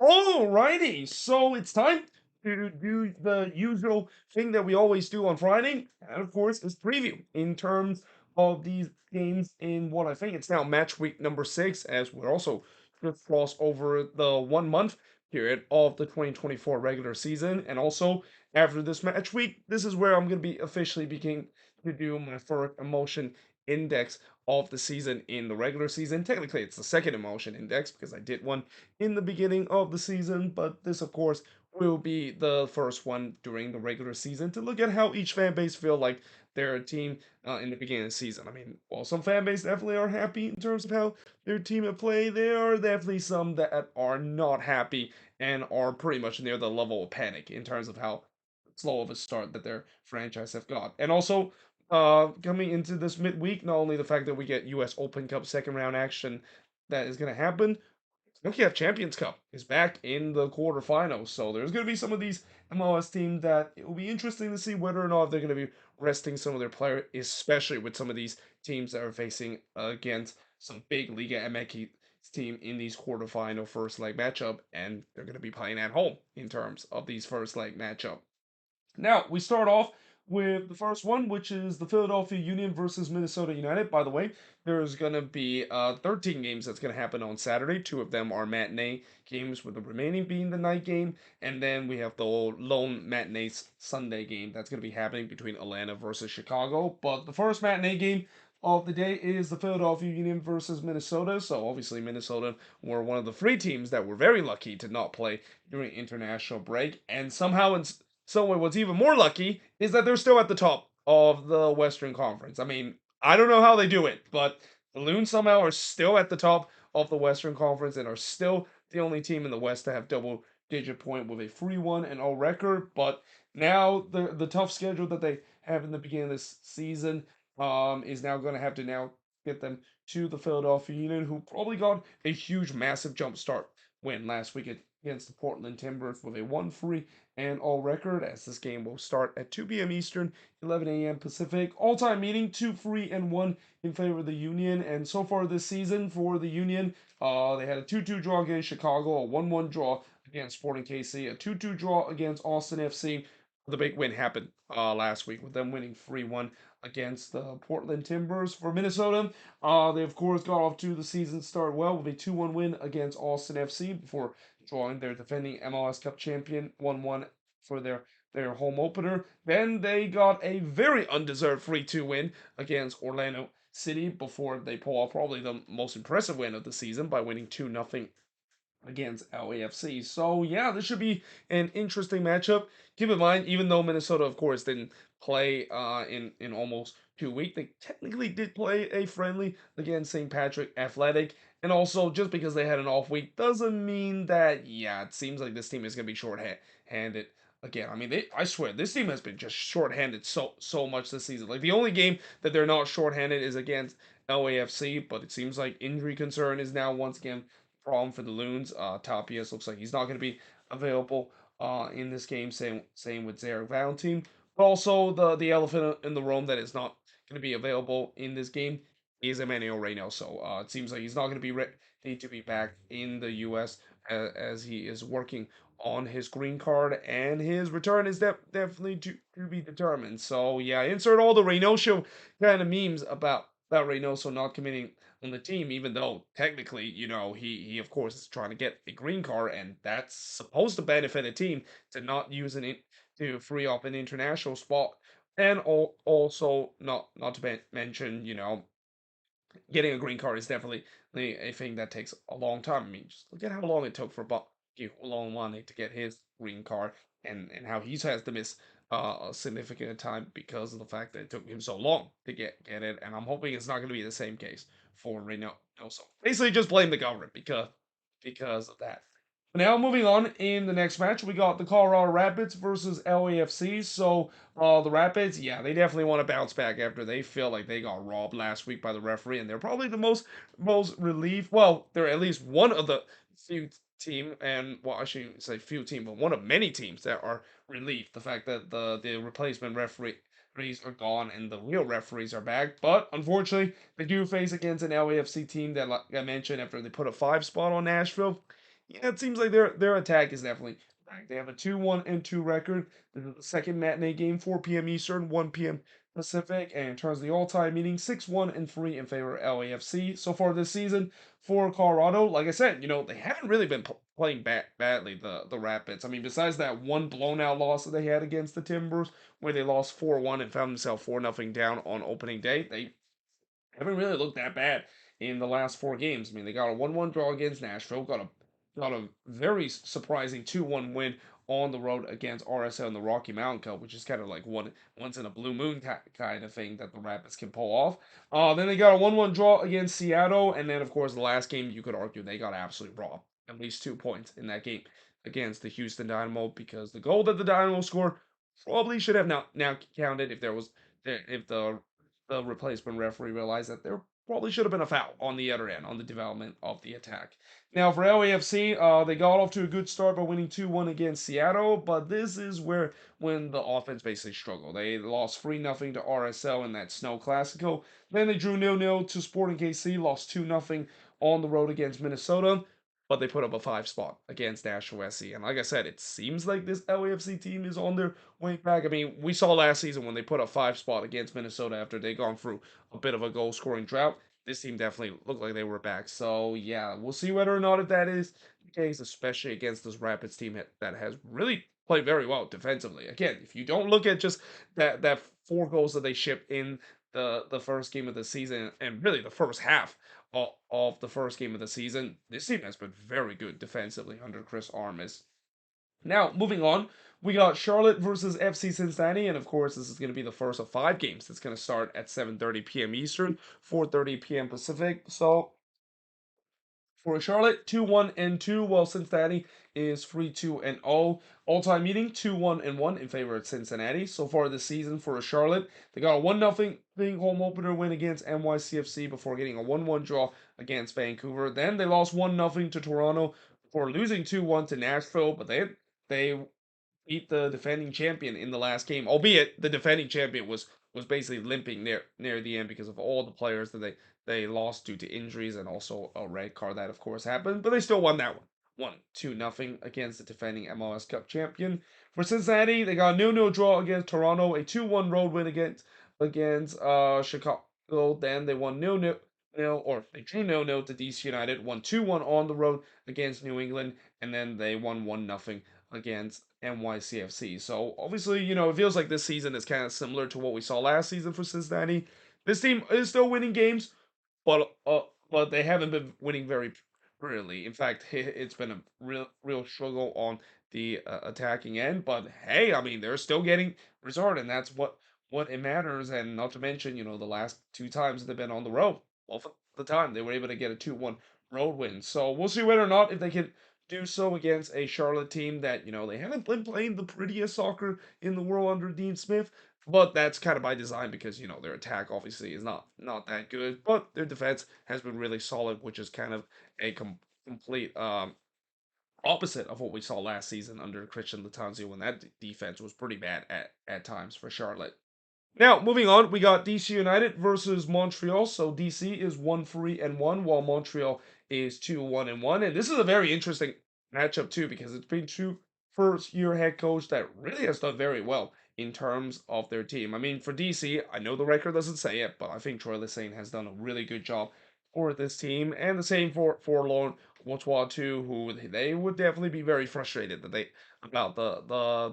Alrighty, so it's time to do the usual thing that we always do on Friday, and of course, is preview in terms of these games in what I think it's now match week number 6, as we're also going to cross over the 1 month period of the 2024 regular season, and also after this match week, this is where I'm going to be officially beginning to do my first emotion index of the season in the regular season. Technically, it's the second emotion index because I did one in the beginning of the season, but this, of course, will be the first one during the regular season to look at how each fan base feel like their team in the beginning of the season. I mean, while some fan base definitely are happy in terms of how their team have played, there are definitely some that are not happy and are pretty much near the level of panic in terms of how slow of a start that their franchise have got. And also, coming into this midweek, not only the fact that we get U.S. Open Cup second round action that is going to happen, NYCFC Champions Cup is back in the quarterfinals, so there's going to be some of these MLS teams that it will be interesting to see whether or not they're going to be resting some of their players, especially with some of these teams that are facing against some big Liga MX team in these quarterfinal first leg matchup, and they're going to be playing at home in terms of these first leg matchup. Now, we start off with the first one, which is the Philadelphia Union versus Minnesota United. By the way, there's going to be 13 games that's going to happen on Saturday. Two of them are matinee games, with the remaining being the night game. And then we have the lone matinee Sunday game that's going to be happening between Atlanta versus Chicago. But the first matinee game of the day is the Philadelphia Union versus Minnesota. So obviously Minnesota were one of the three teams that were very lucky to not play during international break, and somehow so what's even more lucky is that they're still at the top of the Western Conference. I mean, I don't know how they do it, but the Loons somehow are still at the top of the Western Conference and are still the only team in the West to have double-digit point with a 3-1-0 record. But now the tough schedule that they have in the beginning of this season is now going to have to now get them to the Philadelphia Union, who probably got a huge, massive jump start win last week against the Portland Timbers with a 1-3 and all record, as this game will start at 2 p.m. Eastern, 11 a.m. Pacific. All-time meeting 2-3-1 in favor of the Union. And so far this season for the Union, they had a 2-2 draw against Chicago, a 1-1 draw against Sporting KC, a 2-2 draw against Austin FC. The big win happened last week with them winning 3-1 against the Portland Timbers. For Minnesota, they of course got off to the season start well with a 2-1 win against Austin FC before drawing their defending MLS Cup champion 1-1 for their home opener. Then they got a very undeserved 3-2 win against Orlando City before they pull off probably the most impressive win of the season by winning 2-0 against LAFC. So yeah, this should be an interesting matchup. Keep in mind, even though Minnesota, of course, didn't play in almost 2 weeks, they technically did play a friendly against St. Patrick Athletic. And also, just because they had an off week doesn't mean that, yeah, it seems like this team is going to be short-handed again. I mean, I swear, this team has been just short-handed so much this season. Like, the only game that they're not short-handed is against LAFC, but it seems like injury concern is now once again problem for the Loons. Tapias looks like he's not going to be available in this game. Same with Zarek Valentin. But also the elephant in the room that is not going to be available in this game is Emmanuel Reyno. So it seems like he's not going to be ready to be back in the U.S. As he is working on his green card, and his return is definitely to be determined. So yeah, insert all the Reynoso kind of memes about Reynoso not committing on the team, even though technically, he of course is trying to get a green card, and that's supposed to benefit a team to not use to free up an international spot, and also not to mention, getting a green card is definitely a thing that takes a long time. I mean, just look at how long it took for Olonwani to get his green card, and how he has to miss a significant time because of the fact that it took him so long to get it. And I'm hoping it's not going to be the same case for Reno. So basically, just blame the government because of that. Now moving on in the next match, we got the Colorado Rapids versus LAFC. So the Rapids, yeah, they definitely want to bounce back after they feel like they got robbed last week by the referee, and they're probably the most relieved. Well, they're at least one of the few team, and well, I shouldn't say few team, but one of many teams that are relieved the fact that the replacement referees are gone and the real referees are back. But unfortunately, they do face against an LAFC team that, like I mentioned, after they put a 5 spot on Nashville, Yeah, it seems like their attack is definitely back. They have a 2-1-2 record. This is the second matinee game, 4 p.m. Eastern, 1 p.m. Pacific, and in terms of the all-time meeting, 6-1-3 in favor of LAFC so far this season. For Colorado, like I said, they haven't really been playing badly, the Rapids. I mean, besides that one blown out loss that they had against the Timbers, where they lost 4-1 and found themselves 4-0 down on opening day, they haven't really looked that bad in the last 4 games. I mean, they got a 1-1 draw against Nashville, got a very surprising 2-1 win on the road against RSL in the Rocky Mountain Cup, which is kind of like once in a blue moon kind of thing that the Rapids can pull off. Then they got a 1-1 draw against Seattle, and then of course the last game you could argue they got absolutely robbed. At least 2 points in that game against the Houston Dynamo because the goal that the Dynamo scored probably should have now counted if the replacement referee realized that there probably should have been a foul on the other end on the development of the attack. Now for LAFC, they got off to a good start by winning 2-1 against Seattle, but this is when the offense basically struggled. They lost 3-0 to RSL in that Snow Classico. Then they drew 0-0 to Sporting KC, lost 2-0 on the road against Minnesota, but they put up a 5 spot against Nashville SC. And like I said, it seems like this LAFC team is on their way back. I mean, we saw last season when they put a 5 spot against Minnesota after they gone through a bit of a goal scoring drought. This team definitely looked like they were back. So yeah, we'll see whether or not if that is the case, especially against this Rapids team that has really played very well defensively. Again, if you don't look at just that 4 goals that they shipped in the first game of the season and really the first half of the first game of the season, this team has been very good defensively under Chris Armas. Now, moving on, we got Charlotte versus FC Cincinnati, and of course, this is going to be the first of 5 games that's going to start at 7:30 p.m. Eastern, 4:30 p.m. Pacific. So, for Charlotte, 2-1-2, while Cincinnati is 3-2-0. All-time meeting, 2-1-1 in favor of Cincinnati. So far this season for Charlotte, they got a 1-0 home opener win against NYCFC before getting a 1-1 draw against Vancouver. Then they lost 1-0 to Toronto before losing 2-1 to Nashville, but they beat the defending champion in the last game, albeit the defending champion was basically limping near the end because of all the players that they lost due to injuries and also a red card that of course happened, but they still won that one. 2-0 against the defending MLS Cup champion. For Cincinnati, they got a 0-0 draw against Toronto, a 2-1 road win against Chicago. Then they won 0-0 or they drew 0-0 to DC United, won 2-1 on the road against New England, and then they won 1-0 against NYCFC. So obviously, it feels like this season is kind of similar to what we saw last season for Cincinnati. This team is still winning games, but they haven't been winning very really. In fact, it's been a real struggle on the attacking end. But hey, I mean, they're still getting result, and that's what it matters. And not to mention, the last 2 times they've been on the road, both of the time they were able to get a 2-1 road win. So we'll see whether or not if they can do so against a Charlotte team that, they haven't been playing the prettiest soccer in the world under Dean Smith, but that's kind of by design because, their attack obviously is not that good, but their defense has been really solid, which is kind of a complete opposite of what we saw last season under Christian Latanzio when that defense was pretty bad at times for Charlotte. Now, moving on, we got DC United versus Montreal. So DC is 1-3-1, while Montreal is 2-1-1. And this is a very interesting matchup too, because it's been two first-year head coach that really has done very well in terms of their team. I mean, for DC, I know the record doesn't say it, but I think Troy Lesesne has done a really good job for this team. And the same for Laurent Wautois too, who they would definitely be very frustrated about the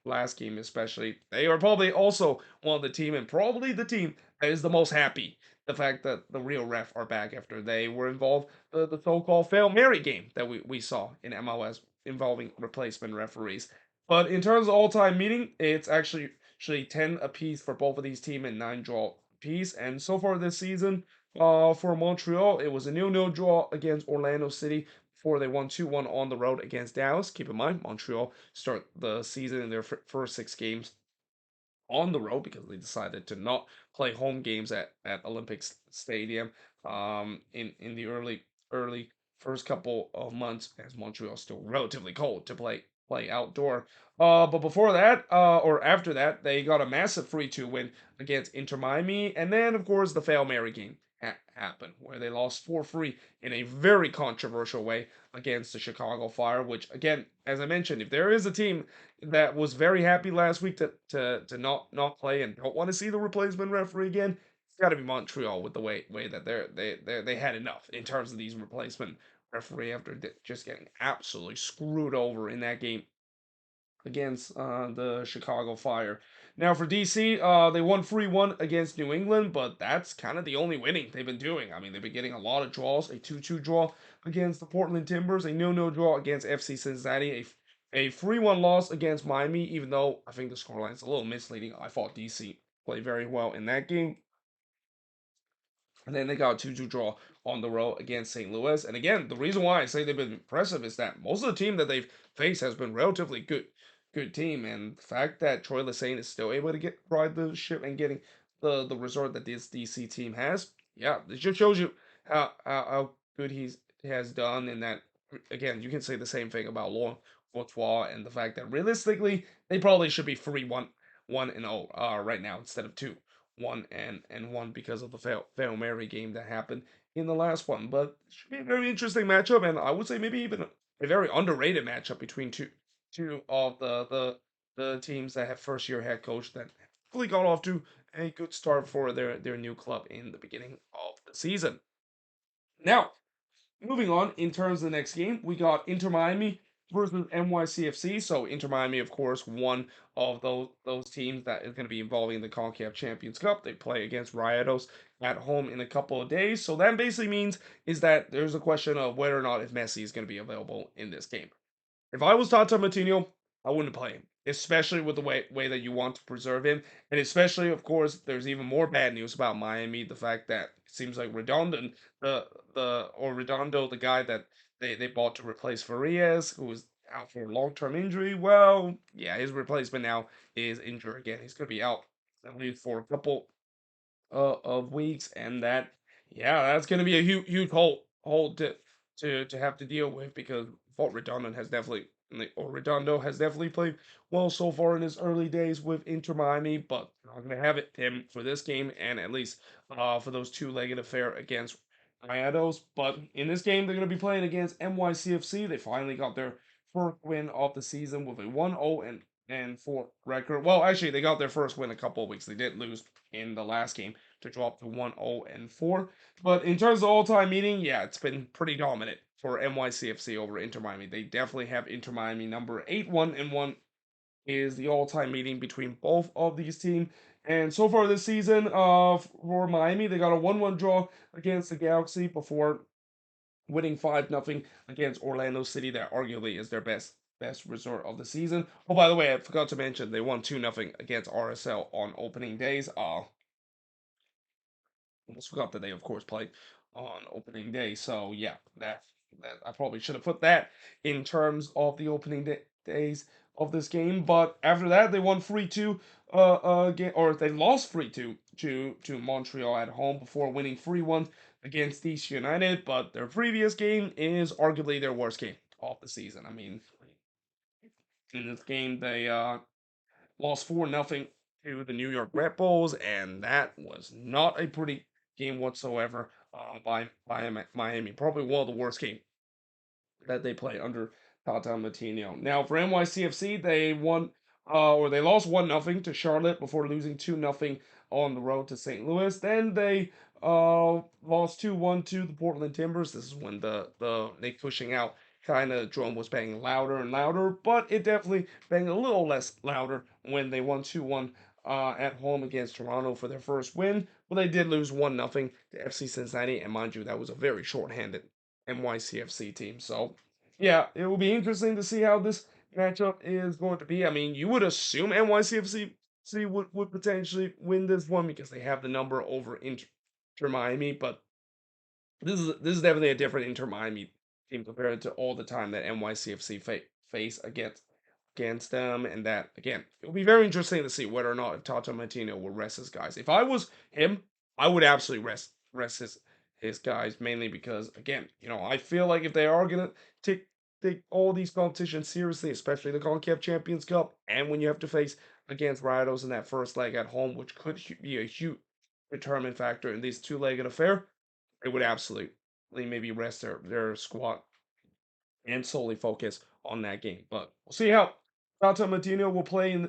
last game especially. They are probably also one of the team and probably the team that is the most happy. The fact that the real ref are back after they were involved the so-called Fail Mary game that we saw in MLS involving replacement referees. But in terms of all-time meeting, it's actually 10 apiece for both of these teams and 9 draw apiece. And so far this season, for Montreal, it was a 0-0 draw against Orlando City before they won 2-1 on the road against Dallas. Keep in mind, Montreal start the season in their first 6 games on the road because they decided to not play home games at Olympic Stadium in the early first couple of months as Montreal's still relatively cold to play outdoor. But before that, or after that, they got a massive 3-2 win against Inter Miami, and then of course the Fail Mary game happen, where they lost 4-3 in a very controversial way against the Chicago Fire. Which, again, as I mentioned, if there is a team that was very happy last week to not play and don't want to see the replacement referee again, it's got to be Montreal with the way that they had enough in terms of these replacement referee after just getting absolutely screwed over in that game against the Chicago Fire. Now for DC, they won 3-1 against New England, but that's kind of the only winning they've been doing. I mean, they've been getting a lot of draws, a 2-2 draw against the Portland Timbers, a 0-0 draw against FC Cincinnati, a 3-1 loss against Miami, even though I think the scoreline is a little misleading. I thought DC played very well in that game. And then they got a 2-2 draw on the road against St. Louis. And again, the reason why I say they've been impressive is that most of the team that they've faced has been relatively good team. And the fact that Troy Lesesne is still able to ride the ship and getting the resort that this DC team has, yeah, it just shows you how good he has done. And that, again, you can say the same thing about Laurent Courtois and the fact that realistically they probably should be 3-1-0 right now instead of 2-1-1 because of the Fail Mary game that happened in the last one. But it should be a very interesting matchup, and I would say maybe even a very underrated matchup between two of the teams that have first year head coach that really got off to a good start for their new club in the beginning of the season. Now, moving on, in terms of the next game, we got Inter Miami versus NYCFC. So Inter Miami, of course, one of those teams that is going to be involving the CONCACAF Champions Cup. They play against Rayados at home in a couple of days. So that basically means is that there's a question of whether or not if Messi is going to be available in this game. If I was Tata Martino, I wouldn't play him, especially with the way that you want to preserve him, and especially, of course, there's even more bad news about Miami. The fact that it seems like Redondo, the guy that they bought to replace Farias, who was out for a long-term injury. Well, yeah, his replacement now is injured again. He's gonna be out at least for a couple of weeks, and that, yeah, that's going to be a huge hole to have to deal with because Fort Redondo has definitely played well so far in his early days with Inter Miami, but they're not going to have him for this game and at least for those two-legged affair against Rayados. But in this game, they're going to be playing against NYCFC. They finally got their first win of the season with a 1-0 and 4 record. Well, actually, they got their first win a couple of weeks. They did lose in the last game to drop to 1-0-4. But in terms of all-time meeting, yeah, it's been pretty dominant for NYCFC over Inter Miami. They definitely have Inter Miami number 8-1-1 is the all-time meeting between both of these teams. And so far this season, for Miami, they got a 1-1 draw against the Galaxy before winning 5-0 against Orlando City. That arguably is their best result of the season. Oh, by the way, I forgot to mention they won 2-0 against RSL on opening days. Almost forgot that they, of course, played on opening day. So yeah, that I probably should have put that in terms of the opening days of this game. But after that, they won 3-2 again, or they lost 3-2 to Montreal at home before winning 3-1 against DC United. But their previous game is arguably their worst game of the season. I mean, in this game they lost 4-0 to the New York Red Bulls, and that was not a pretty game whatsoever by Miami. Probably one of the worst games that they play under Tata Martino. Now for NYCFC, they won or they lost 1-0 to Charlotte before losing 2-0 on the road to St. Louis. Then they lost 2-1 to the Portland Timbers. This is when the Nick pushing out kind of drum was banging louder and louder, but it definitely banged a little less louder when they won 2-1 at home against Toronto for their first win. But they did lose 1-0 to FC Cincinnati, and mind you, that was a very short-handed NYCFC team. So, yeah, it will be interesting to see how this matchup is going to be. I mean, you would assume NYCFC would potentially win this one because they have the number over Inter Miami, but this is definitely a different Inter Miami team compared to all the time that NYCFC face against them, and that again, it'll be very interesting to see whether or not if Tata Martino will rest his guys. If I was him, I would absolutely rest his guys, mainly because again, I feel like if they are gonna take all these competitions seriously, especially the CONCACAF Champions Cup, and when you have to face against Rayados in that first leg at home, which could be a determining factor in this two-legged affair, they would absolutely maybe rest their squad and solely focus on that game. But we'll see how Tata Martino will play.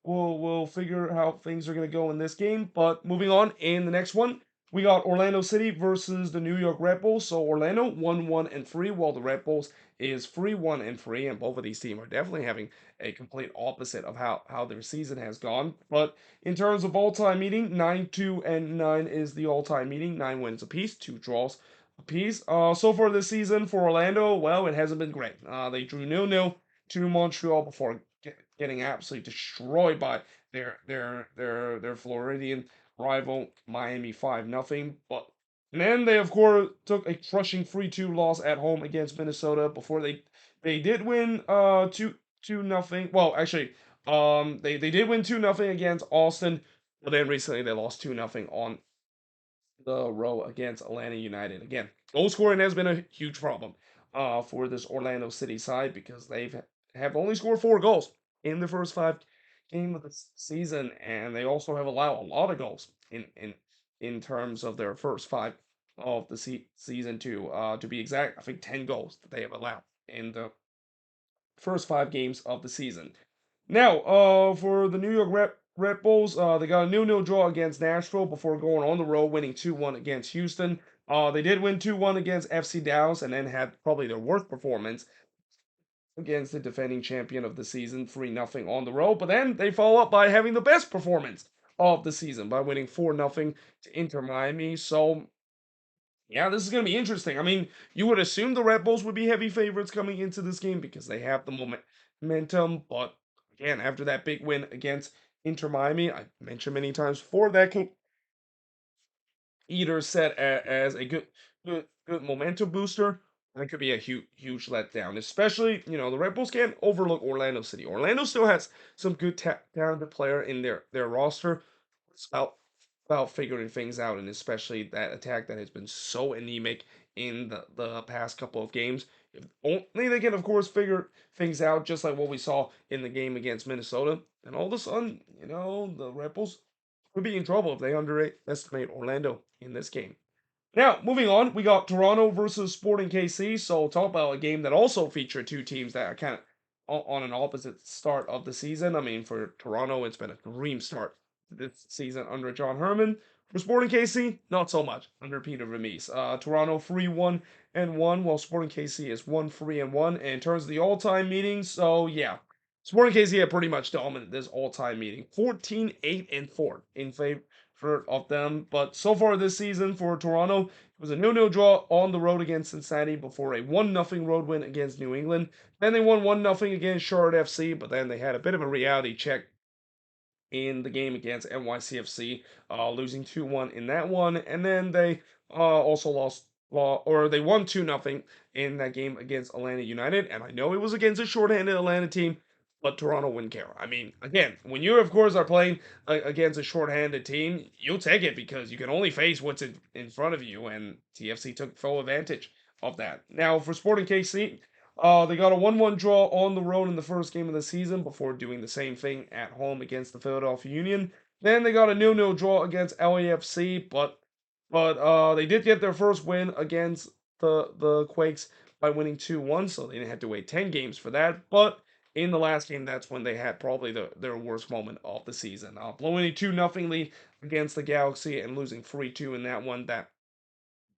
We'll figure how things are going to go in this game. But moving on in the next one, we got Orlando City versus the New York Red Bulls. So Orlando 1-1-3, while the Red Bulls is 3-1-3, and both of these teams are definitely having a complete opposite of how their season has gone. But in terms of all-time meeting, 9-2-9 is the all-time meeting. 9 wins apiece, 2 draws apiece. So far this season for Orlando, well, it hasn't been great. They drew 0-0 to Montreal before getting absolutely destroyed by their Floridian rival Miami 5-0. But and then they of course took a crushing 3-2 loss at home against Minnesota before they did win 2-0. Well, actually, they did win 2-0 against Austin, but then recently they lost 2-0 on the row against Atlanta United. Again, goal scoring has been a huge problem for this Orlando City side because have only scored 4 goals in the first 5 games of the season, and they also have allowed a lot of goals in terms of their first 5 of the season to be exact. I think 10 goals that they have allowed in the first 5 games of the season. Now, for the New York Red Bulls, they got a 0-0 draw against Nashville before going on the road, winning 2-1 against Houston. They did win 2-1 against FC Dallas, and then had probably their worst performance against the defending champion of the season, 3-0 on the road. But then they follow up by having the best performance of the season by winning 4-0 to Inter Miami. So yeah, this is going to be interesting. I mean, you would assume the Red Bulls would be heavy favorites coming into this game because they have the momentum. But again, after that big win against Inter Miami, I mentioned many times before, that could either set as a good momentum booster, and it could be a huge letdown. Especially, the Red Bulls can't overlook Orlando City. Orlando still has some good talented player in their roster. It's about figuring things out, and especially that attack that has been so anemic in the past couple of games. If only they can, of course, figure things out, just like what we saw in the game against Minnesota, and all of a sudden, the Red Bulls could be in trouble if they underestimate Orlando in this game. Now, moving on, we got Toronto versus Sporting KC. So, talk about a game that also featured 2 teams that are kind of on an opposite start of the season. I mean, for Toronto, it's been a dream start this season under John Herman. For Sporting KC, not so much under Peter Vermees. Toronto 3-1-1, while Sporting KC is 1-3-1. And in terms of the all-time meetings, so yeah, Sporting KC had pretty much dominated this all-time meeting, 14-8-4 in favor of them. But so far this season for Toronto, it was a 0-0 draw on the road against Cincinnati before a 1-0 road win against New England. Then they won 1-0 against Charlotte FC, but then they had a bit of a reality check in the game against NYCFC, losing 2-1 in that one. And then they also they won 2-0 in that game against Atlanta United. And I know it was against a shorthanded Atlanta team, but Toronto wouldn't care. I mean, again, when you, of course, are playing against a shorthanded team, you'll take it because you can only face what's in front of you. And TFC took full advantage of that. Now, for Sporting KC, they got a 1-1 draw on the road in the first game of the season before doing the same thing at home against the Philadelphia Union. Then they got a 0-0 draw against LAFC, but they did get their first win against the Quakes by winning 2-1, so they didn't have to wait 10 games for that. But in the last game, that's when they had probably their worst moment of the season. Blowing a 2-0 lead against the Galaxy and losing 3-2 in that one. That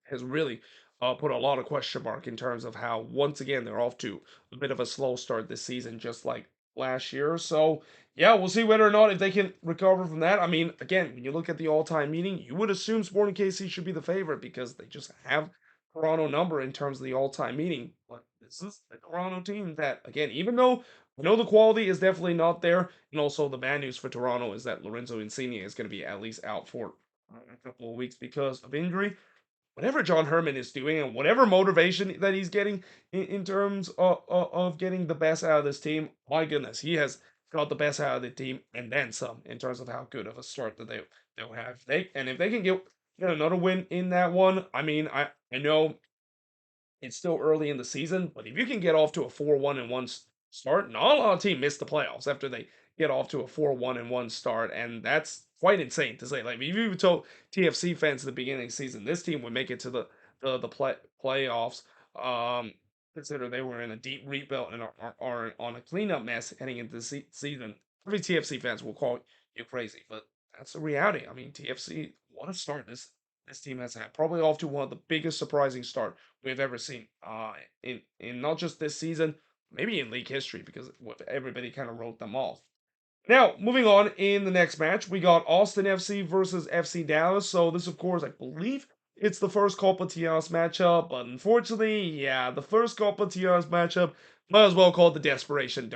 has really put a lot of question mark in terms of how, once again, they're off to a bit of a slow start this season, just like last year. So, yeah, we'll see whether or not if they can recover from that. I mean, again, when you look at the all-time meeting, you would assume Sporting KC should be the favorite because they just have Toronto number in terms of the all-time meeting. But this is the Toronto team that, again, even though I know the quality is definitely not there, and also the bad news for Toronto is that Lorenzo Insigne is going to be at least out for a couple of weeks because of injury. Whatever John Herman is doing and whatever motivation that he's getting in terms of getting the best out of this team, my goodness, he has got the best out of the team and then some in terms of how good of a start that they'll have. If they can get another win in that one, I mean, I know it's still early in the season, but if you can get off to a 4-1-1 start, not a lot of teams miss the playoffs after they get off to a 4-1-1 start, and that's quite insane to say. Like if you told TFC fans at the beginning of the season this team would make it to the playoffs, um, consider they were in a deep rebuild and are on a cleanup mess heading into the season, every TFC fans will call you crazy. But that's the reality. I mean, TFC, what a start this team has had. Probably off to one of the biggest surprising start we've ever seen. In not just this season, maybe in league history, because everybody kind of wrote them off. Now, moving on in the next match, we got Austin FC versus FC Dallas. So this, of course, I believe it's the first Copa Tias matchup, but unfortunately, yeah, the first Copa Tias matchup might as well call it the Desperation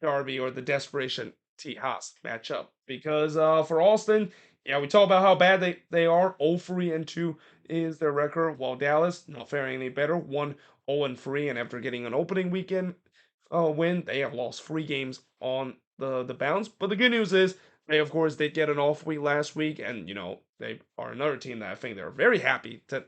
Derby or the Desperation Tias matchup because for Austin, yeah, we talk about how bad they are. 0-3-2 is their record, while Dallas not faring any better, 1-0-3, and after getting an opening weekend win. They have lost 3 games on the bounce. But the good news is they, of course, did get an off week last week, and they are another team that I think they're very happy to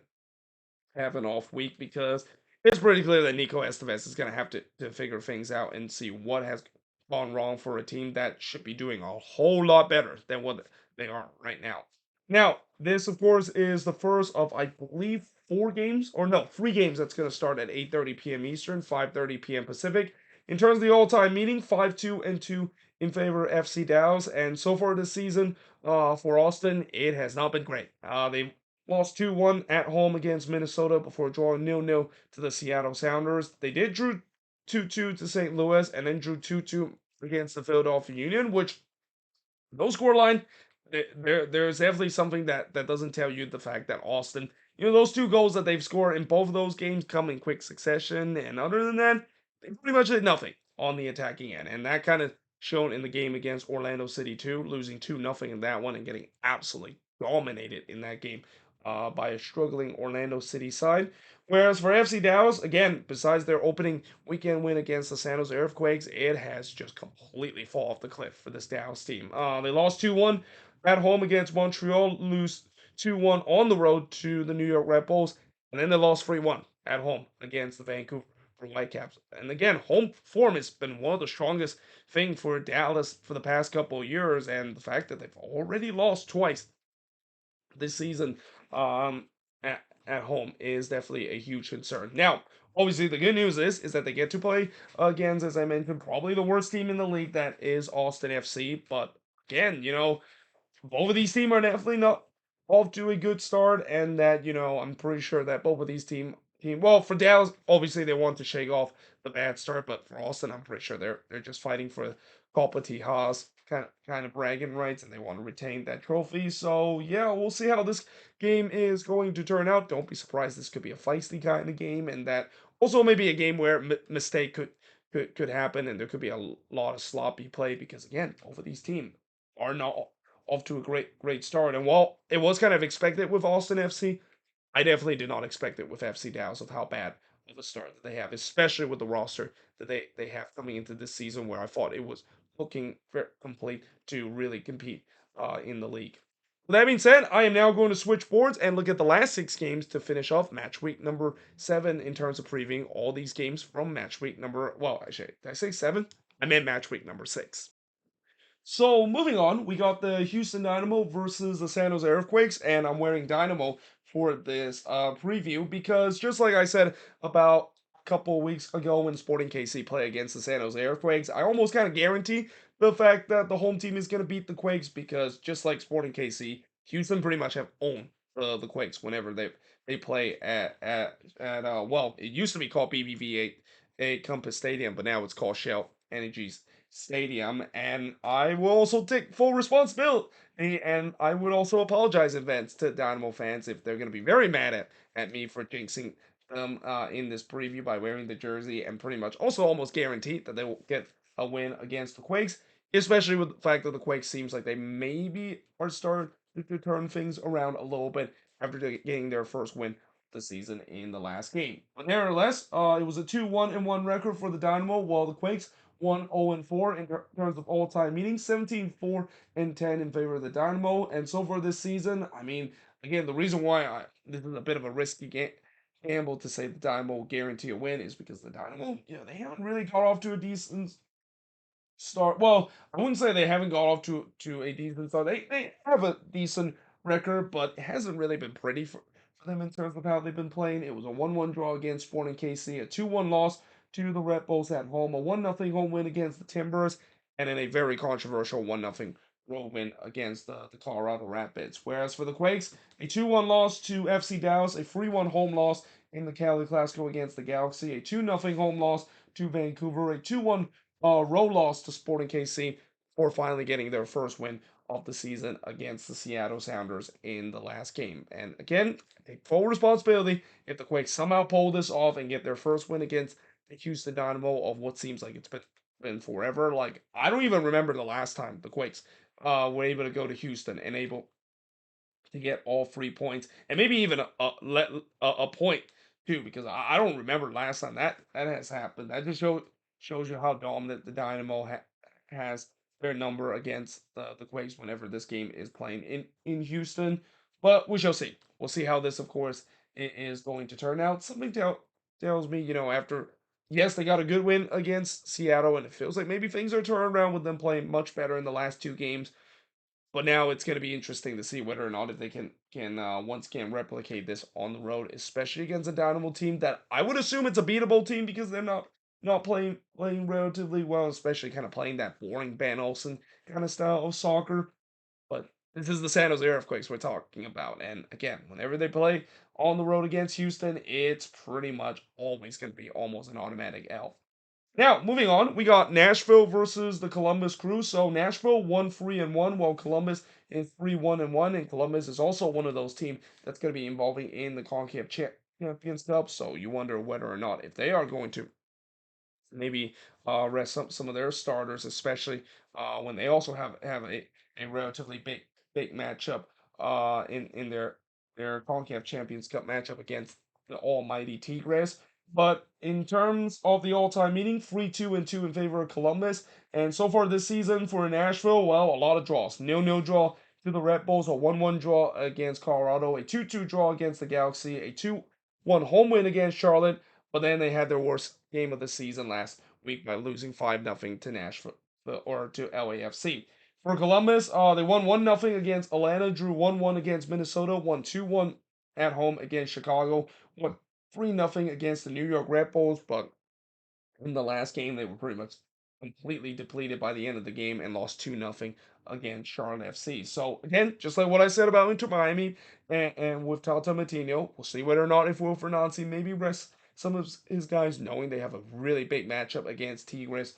have an off week because it's pretty clear that Nico Estevez is going to have to figure things out and see what has gone wrong for a team that should be doing a whole lot better than what they are right now. Now, this, of course, is the first of, I believe, 4 games, or no, 3 games that's going to start at 8:30 p.m. Eastern, 5:30 p.m. Pacific. In terms of the all-time meeting, 5-2-2 in favor of FC Dallas, and so far this season, for Austin, it has not been great. They lost 2-1 at home against Minnesota before drawing 0-0 to the Seattle Sounders. They did drew 2-2 to St. Louis and then drew 2-2 against the Philadelphia Union, which no scoreline. There's definitely something that doesn't tell you the fact that Austin, those 2 goals that they've scored in both of those games come in quick succession, and other than that, they pretty much did nothing on the attacking end, and that kind of shown in the game against Orlando City too, losing 2-0 in that one and getting absolutely dominated in that game by a struggling Orlando City side. Whereas for FC Dallas, again, besides their opening weekend win against the San Jose Earthquakes, it has just completely fallen off the cliff for this Dallas team. They lost 2-1 at home against Montreal, lose 2-1 on the road to the New York Red Bulls, and then they lost 3-1 at home against the Vancouver Whitecaps. And again, home form has been one of the strongest thing for Dallas for the past couple of years, and the fact that they've already lost twice this season at home is definitely a huge concern. Now, obviously, the good news is that they get to play against, as I mentioned, probably the worst team in the league, that is Austin FC. But again, both of these teams are definitely not off to a good start, and that I'm pretty sure that both of these well, for Dallas, obviously they want to shake off the bad start, but for Austin, I'm pretty sure they're just fighting for Copa Haas kind of bragging rights, and they want to retain that trophy. So yeah, we'll see how this game is going to turn out. Don't be surprised, this could be a feisty kind of game, and that also maybe a game where mistake could happen, and there could be a lot of sloppy play because again, both of these teams are not off to a great start. And while it was kind of expected with Austin FC, I definitely did not expect it with FC Dallas of how bad of a start that they have, especially with the roster that they have coming into this season, where I thought it was looking very complete to really compete in the league. With that being said, I am now going to switch boards and look at the last 6 games to finish off match week number 7 in terms of previewing all these games from match week number, well, actually, did I say 7? I meant match week number 6. So moving on, we got the Houston Dynamo versus the San Jose Earthquakes, and I'm wearing Dynamo for this preview because just like I said about a couple of weeks ago when Sporting KC play against the San Jose Earthquakes, I almost kind of guarantee the fact that the home team is going to beat the Quakes because just like Sporting KC, Houston pretty much have owned the Quakes whenever they play at well, it used to be called BBVA Compass Stadium, but now it's called Shell Energies Stadium, and I will also take full responsibility, and I would also apologize in advance to Dynamo fans if they're going to be very mad at me for jinxing them in this preview by wearing the jersey, and pretty much also almost guaranteed that they will get a win against the Quakes, especially with the fact that the Quakes seems like they maybe are starting to turn things around a little bit after getting their first win the season in the last game. But nevertheless, it was a 2-1-1 record for the Dynamo, while the Quakes 1-0-4 in terms of all-time meetings, 17-4-10 in favor of the Dynamo. And so far this season, I mean, again, the reason why this is a bit of a risky gamble to say the Dynamo will guarantee a win is because the Dynamo, they haven't really got off to a decent start. Well, I wouldn't say they haven't got off to a decent start. They have a decent record, but it hasn't really been pretty for them in terms of how they've been playing. It was a 1-1 draw against Sporting KC, a 2-1 loss to the Red Bulls at home, a 1-0 home win against the Timbers, and then a very controversial 1-0 road win against the Colorado Rapids. Whereas for the Quakes, a 2-1 loss to FC Dallas, a 3-1 home loss in the Cali Clasico against the Galaxy, a 2-0 home loss to Vancouver, a 2-1 road loss to Sporting KC, before finally getting their first win of the season against the Seattle Sounders in the last game. And again, take full responsibility if the Quakes somehow pull this off and get their first win against the Houston Dynamo of what seems like it's been forever. Like, I don't even remember the last time the Quakes were able to go to Houston and able to get all 3 points and maybe even a point too, because I don't remember last time that has happened. That just shows you how dominant the Dynamo has their number against the Quakes whenever this game is playing in Houston. But we shall see. We'll see how this, of course, is going to turn out. Something tells me, after yes, they got a good win against Seattle, and it feels like maybe things are turning around with them playing much better in the last two games. But now it's going to be interesting to see whether or not if they can once again replicate this on the road, especially against a Dynamo team that I would assume it's a beatable team because they're not playing relatively well, especially kind of playing that boring Ben Olsen kind of style of soccer. But this is the San Jose Earthquakes we're talking about, and again, whenever they play on the road against Houston, it's pretty much always going to be almost an automatic L. Now, moving on, we got Nashville versus the Columbus Crew. So Nashville 1-3-1, while Columbus is 3-1-1, and Columbus is also one of those teams that's going to be involving in the CONCACAF Champions Cup. So you wonder whether or not if they are going to maybe rest some of their starters, especially when they also have a relatively big matchup in their CONCACAF Champions Cup matchup against the almighty Tigres. But in terms of the all-time meeting, 3-2-2 in favor of Columbus. And so far this season for Nashville, well, a lot of draws. 0-0 draw to the Red Bulls, a 1-1 draw against Colorado, a 2-2 draw against the Galaxy, a 2-1 home win against Charlotte, but then they had their worst game of the season last week by losing 5-0 to Nashville or to LAFC. For Columbus, they won 1-0 against Atlanta, drew 1-1 against Minnesota, won 2-1 at home against Chicago, won 3-0 against the New York Red Bulls, but in the last game they were pretty much completely depleted by the end of the game and lost 2-0 against Charlotte FC. So again, just like what I said about Inter Miami and with Tata Martino, we'll see whether or not if Wilfred Nancy maybe rests some of his guys, knowing they have a really big matchup against Tigres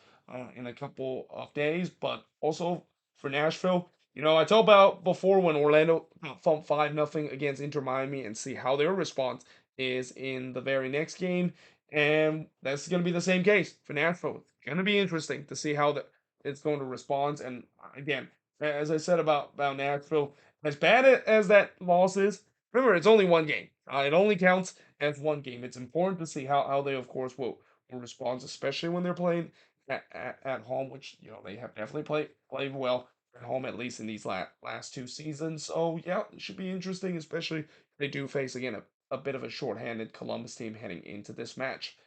in a couple of days. But also for Nashville, I told about before when Orlando thumped 5-0 against Inter Miami and see how their response is in the very next game. And that's going to be the same case for Nashville. It's going to be interesting to see how it's going to respond. And again, as I said about Nashville, as bad as that loss is, remember, it's only one game. It only counts as one game. It's important to see how they, of course, will respond, especially when they're playing at home, which, they have definitely played well at home, at least in these last two seasons. So, yeah, it should be interesting, especially if they do face, again, a bit of a shorthanded Columbus team heading into this match.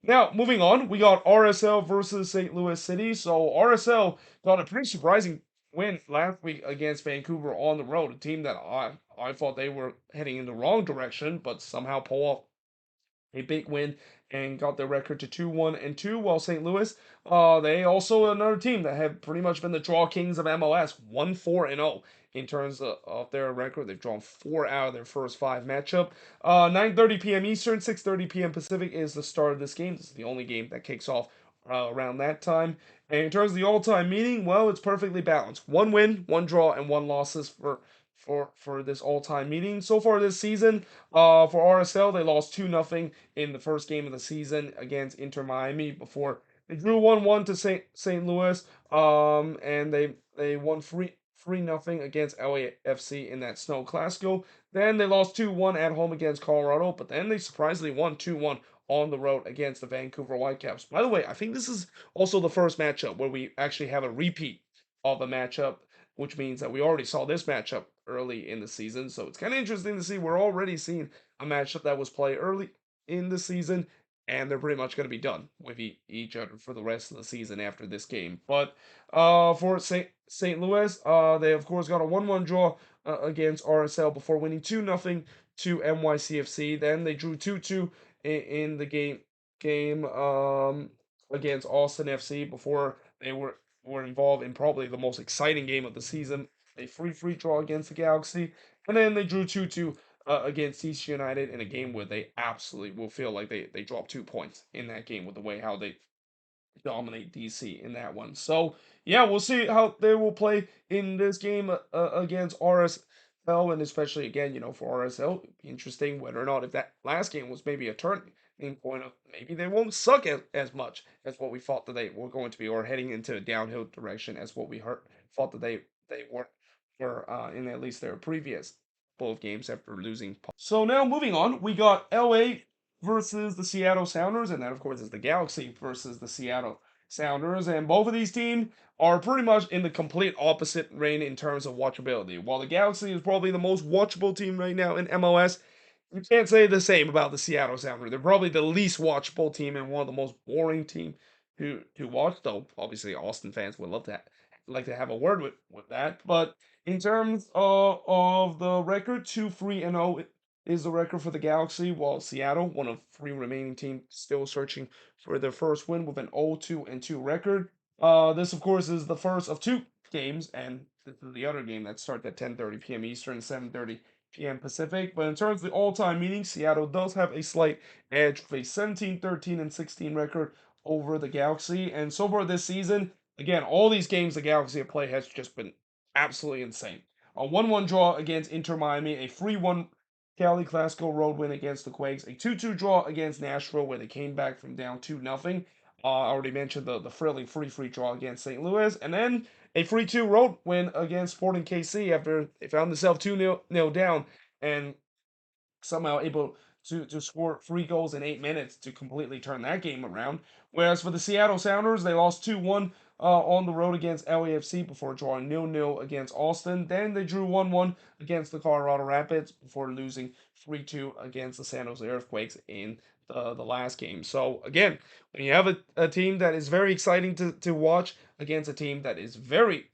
Now, moving on, we got RSL versus St. Louis City. So RSL got a pretty surprising win last week against Vancouver on the road, a team that I thought they were heading in the wrong direction, but somehow pull off a big win and got their record to 2-1-2. While St. Louis, they also another team that have pretty much been the draw kings of MLS, 1-4-0 in terms of their record. They've drawn 4 out of their first 5 matchup. 9:30 p.m. Eastern, 6:30 p.m. Pacific is the start of this game. This is the only game that kicks off around that time. And in terms of the all-time meeting, well, it's perfectly balanced. 1 win, 1 draw, and 1 losses for this all-time meeting. So far this season, for RSL, they lost 2-0 in the first game of the season against Inter Miami before they drew 1-1 to St. Louis. And they won 3-0 against LAFC in that Snow Clasico. Then they lost 2-1 at home against Colorado, but then they surprisingly won 2-1 on the road against the Vancouver Whitecaps. By the way, I think this is also the first matchup where we actually have a repeat of a matchup, which means that we already saw this matchup early in the season. So it's kind of interesting to see we're already seeing a matchup that was played early in the season and they're pretty much going to be done with each other for the rest of the season after this game. But for St. Louis, they of course got a 1-1 draw against RSL before winning 2-0 to NYCFC. Then they drew 2-2 in the game against Austin FC before they were involved in probably the most exciting game of the season, a free draw against the Galaxy, and then they drew 2-2 against DC United in a game where they absolutely will feel like they dropped 2 points in that game with the way how they dominate DC in that one. So yeah, we'll see how they will play in this game against RSL, and especially again, for RSL, interesting whether or not if that last game was maybe a turning point of maybe they won't suck as much as what we thought that they were going to be, or heading into a downhill direction as what we thought that they were in at least their previous both games after losing. So now moving on, we got LA versus the Seattle Sounders, and that of course is the Galaxy versus the Seattle Sounders, and both of these teams are pretty much in the complete opposite reign in terms of watchability. While the Galaxy is probably the most watchable team right now in MLS, you can't say the same about the Seattle Sounders. They're probably the least watchable team and one of the most boring team to watch. Though obviously Austin fans would love that, like to have a word with that. But in terms of the record, 2-3-0 is the record for the Galaxy, while Seattle, one of three remaining teams, still searching for their first win with an 0-2-2 record. This, of course, is the first of two games, and this is the other game that starts at 10:30 p.m. Eastern, 7:30 p.m. Pacific. But in terms of the all-time meetings, Seattle does have a slight edge with a 17-13-16 record over the Galaxy. And so far this season, again, all these games the Galaxy have played has just been absolutely insane. A 1-1 draw against Inter Miami, a 3-1 Cali Clasico road win against the Quakes, a 2-2 draw against Nashville where they came back from down 2-0. I already mentioned the thrilling free draw against St. Louis, and then a 3-2 road win against Sporting KC after they found themselves 2-0 down and somehow able to score 3 goals in 8 minutes to completely turn that game around. Whereas for the Seattle Sounders, they lost 2-1 on the road against LAFC before drawing 0-0 against Austin. Then they drew 1-1 against the Colorado Rapids before losing 3-2 against the San Jose Earthquakes in the last game. So again, when you have a team that is very exciting to watch against a team that is very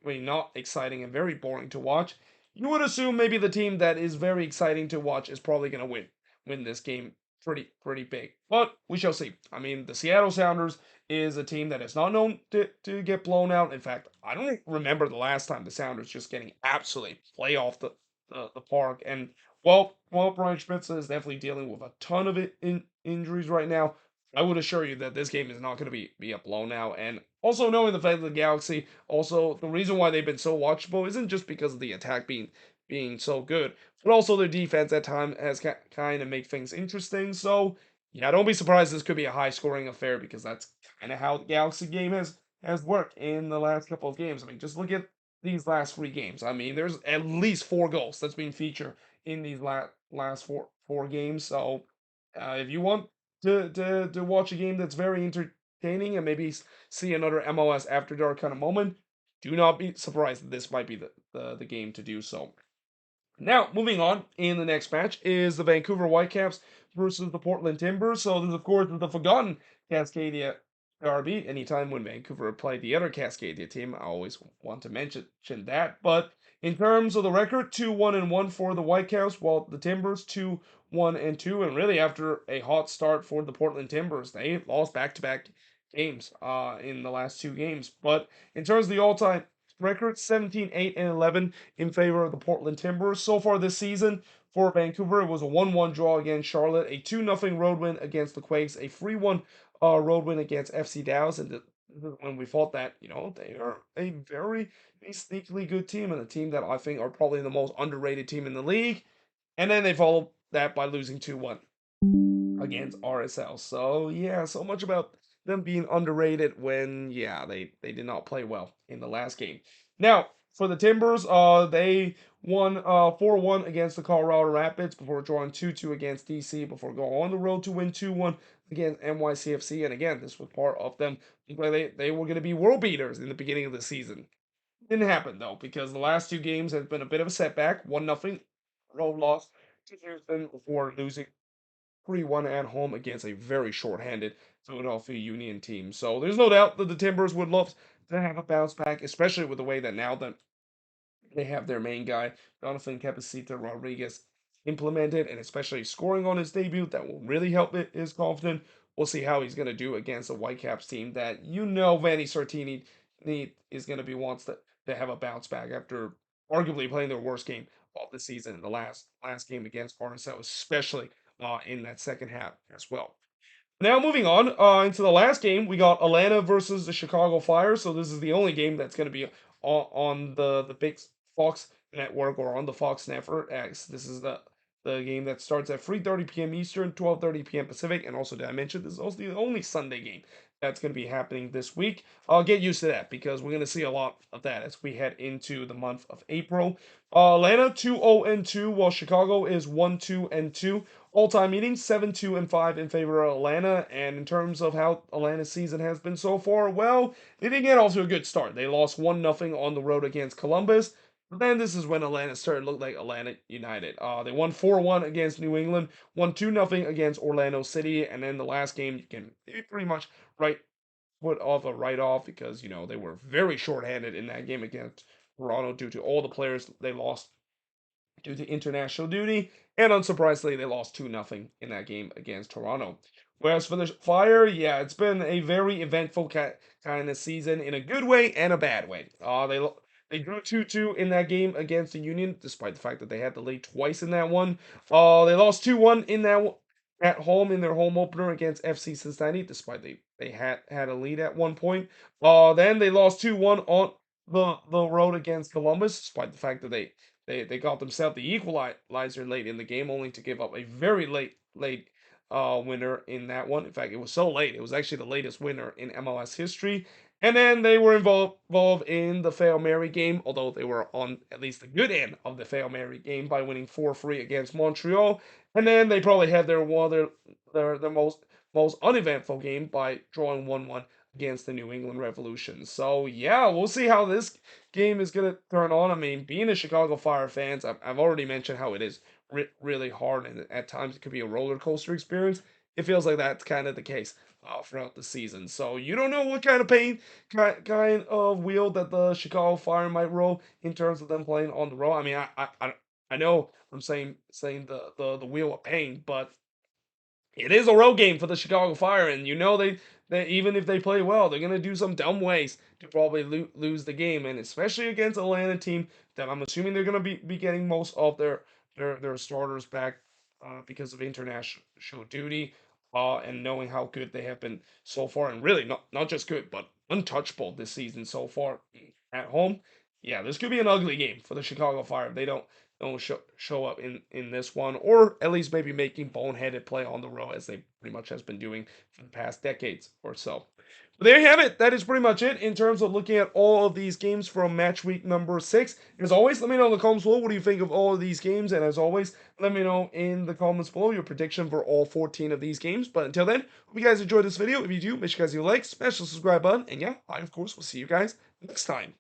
not exciting and very boring to watch, you would assume maybe the team that is very exciting to watch is probably going to win this game pretty big. But we shall see. I mean, the Seattle Sounders is a team that is not known to get blown out. In fact, I don't remember the last time the Sounders just getting absolutely play off the park. And while Brian Spitzer is definitely dealing with a ton of injuries right now, I would assure you that this game is not going to be a blown out. And also knowing the fact that the Galaxy, also the reason why they've been so watchable isn't just because of the attack being so good, but also their defense at times has kind of make things interesting. So yeah, don't be surprised this could be a high scoring affair because that's kind of how the Galaxy game has worked in the last couple of games. I mean, just look at these last 3 games. I mean, there's at least 4 goals that's been featured in these last four games. So if you want to watch a game that's very entertaining and maybe see another MLS After Dark kind of moment, do not be surprised that this might be the game to do so. Now, moving on, in the next match is the Vancouver Whitecaps versus the Portland Timbers. So this, of course, is the forgotten Cascadia derby. Anytime when Vancouver played the other Cascadia team, I always want to mention that. But in terms of the record, 2-1-1 for the Whitecaps, while the Timbers 2-1-2. And really, after a hot start for the Portland Timbers, they lost back-to-back games in the last 2 games. But in terms of the all-time record, 17-8-11 in favor of the Portland Timbers. So far this season for Vancouver, it was a 1-1 draw against Charlotte, a 2-0 road win against the Quakes, a 3-1 road win against FC Dallas, and when we thought that, they are a very sneakily good team and a team that I think are probably the most underrated team in the league. And then they followed that by losing 2-1 against RSL. So yeah, so much about them being underrated when they did not play well in the last game. Now for the Timbers, they won 4-1 against the Colorado Rapids before drawing 2-2 against DC before going on the road to win 2-1 against NYCFC. And again, this was part of them. They were going to be world beaters in the beginning of the season. Didn't happen though because the last 2 games have been a bit of a setback. 1-0 road loss to Houston before losing 3-1 at home against a very short-handed Philadelphia Union team. So there's no doubt that the Timbers would love to have a bounce back, especially with the way that now that they have their main guy, Jonathan Capacita Rodriguez, implemented, and especially scoring on his debut. That will really help his confidence. We'll see how he's going to do against a Whitecaps team that Vanni Sartini is going to be wants to have a bounce back after arguably playing their worst game of the season in the last game against RSL, especially in that second half as well. Now moving on into the last game, we got Atlanta versus the Chicago Fire. So this is the only game that's going to be on the big Fox network or on the Fox Network X. This is the game that starts at 3:30 p.m. Eastern, 12:30 p.m. Pacific, and also did I mention this is also the only Sunday game that's going to be happening this week. I'll get used to that because we're going to see a lot of that as we head into the month of April. Atlanta 2-0-2, while Chicago is 1-2-2. All-time meetings 7-2-5 in favor of Atlanta. And in terms of how Atlanta's season has been so far, well, they didn't get off to a good start. They lost 1-0 on the road against Columbus. But then this is when Atlanta started to look like Atlanta United. They won 4-1 against New England, won 2-0 against Orlando City, and then the last game you can pretty much put off a write-off because they were very short-handed in that game against Toronto due to all the players they lost due to international duty, and unsurprisingly, they lost 2-0 in that game against Toronto. Whereas for the Fire, yeah, it's been a very eventful kind of season in a good way and a bad way. They drew 2-2 in that game against the Union, despite the fact that they had to lead twice in that one. They lost 2-1 in that at home in their home opener against FC Cincinnati, despite they had a lead at one point. Then they lost 2-1 on the road against Columbus, despite the fact that they got themselves the equalizer late in the game, only to give up a very late winner in that one. In fact, it was so late; it was actually the latest winner in MLS history. And then they were involved in the Fail Mary game, although they were on at least the good end of the Fail Mary game by winning 4-3 against Montreal. And then they probably had their most uneventful game by drawing 1-1 against the New England Revolution. So yeah, we'll see how this game is going to turn on. I mean, being a Chicago Fire fans, I've already mentioned how it is really hard, and at times it could be a roller coaster experience. It feels like that's kind of the case throughout the season. So you don't know what kind of kind of wheel that the Chicago Fire might roll in terms of them playing on the road. I mean, I know I'm saying the wheel of pain, but it is a road game for the Chicago Fire, and they even if they play well, they're gonna do some dumb ways to probably lose the game, and especially against Atlanta team that I'm assuming they're gonna be getting most of their starters back because of international duty, and knowing how good they have been so far, and really not just good but untouchable this season so far at home. Yeah, this could be an ugly game for the Chicago Fire if they don't show up in this one, or at least maybe making boneheaded play on the road as they pretty much has been doing for the past decades or so. But there you have it. That is pretty much it in terms of looking at all of these games from match week number 6. As always, let me know in the comments below what do you think of all of these games, and as always, let me know in the comments below your prediction for all 14 of these games. But until then, hope you guys enjoyed this video. If you do, make sure you guys leave a like, smash the subscribe button, and yeah, I of course will see you guys next time.